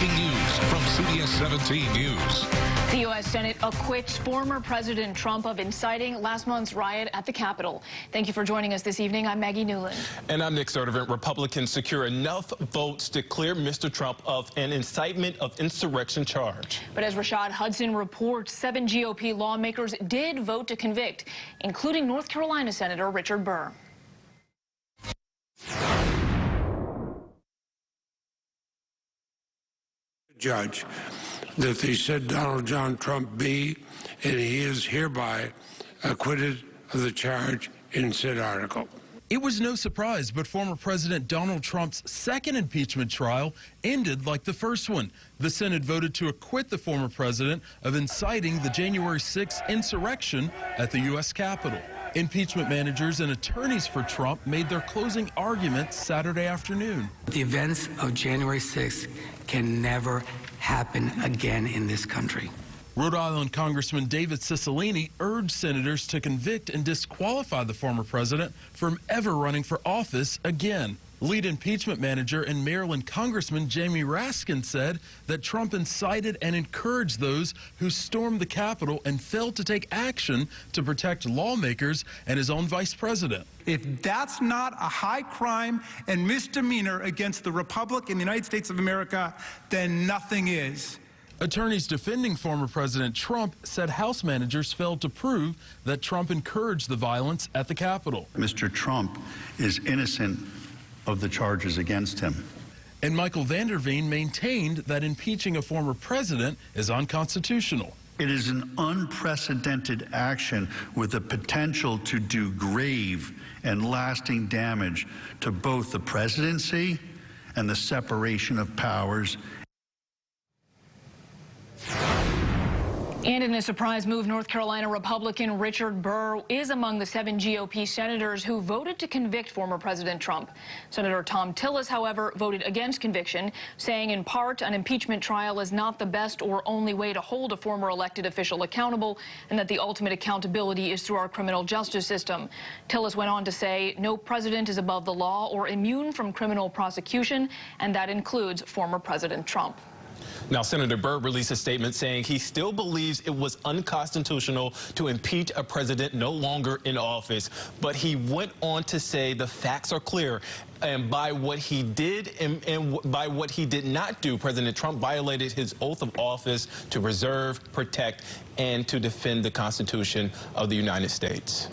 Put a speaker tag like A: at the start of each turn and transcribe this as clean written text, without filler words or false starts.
A: breaking news from CBS 17 News.
B: The U.S. Senate acquits former President Trump of inciting last month's riot at the Capitol. Thank you for joining us this evening. I'm Maggie Newland.
C: And I'm Nick Sertivant. Republicans secure enough votes to clear Mr. Trump of an incitement of insurrection charge.
B: But as Rashad Hudson reports, 7 GOP lawmakers did vote to convict, including North Carolina Senator Richard Burr.
D: Judge, that they said Donald John Trump be, and he is hereby acquitted of the charge in said article.
E: It was no surprise, but former President Donald Trump's second impeachment trial ended like the first one. The Senate voted to acquit the former president of inciting the January 6th insurrection at the U.S. Capitol. Impeachment managers and attorneys for Trump made their closing arguments Saturday afternoon.
F: The events of January 6th can never happen again in this country.
E: Rhode Island Congressman David Cicilline urged senators to convict and disqualify the former president from ever running for office again. Lead impeachment manager and Maryland Congressman Jamie Raskin said that Trump incited and encouraged those who stormed the Capitol and failed to take action to protect lawmakers and his own vice president.
G: If that's not a high crime and misdemeanor against the Republic in the United States of America, then nothing is.
E: Attorneys defending former President Trump said House managers failed to prove that Trump encouraged the violence at the Capitol.
H: Mr. Trump is innocent of the charges against him.
E: And Michael Vanderveen maintained that impeaching a former president is unconstitutional.
H: It is an unprecedented action with the potential to do grave and lasting damage to both the presidency and the separation of powers.
B: And in a surprise move, North Carolina Republican Richard Burr is among the 7 GOP senators who voted to convict former President Trump. Senator Thom Tillis, however, voted against conviction, saying in part an impeachment trial is not the best or only way to hold a former elected official accountable, and that the ultimate accountability is through our criminal justice system. Tillis went on to say no president is above the law or immune from criminal prosecution, and that includes former President Trump.
C: Now, Senator Burr released a statement saying he still believes it was unconstitutional to impeach a president no longer in office. But he went on to say the facts are clear. And by what he did and by what he did not do, President Trump violated his oath of office to preserve, protect, and to defend the Constitution of the United States.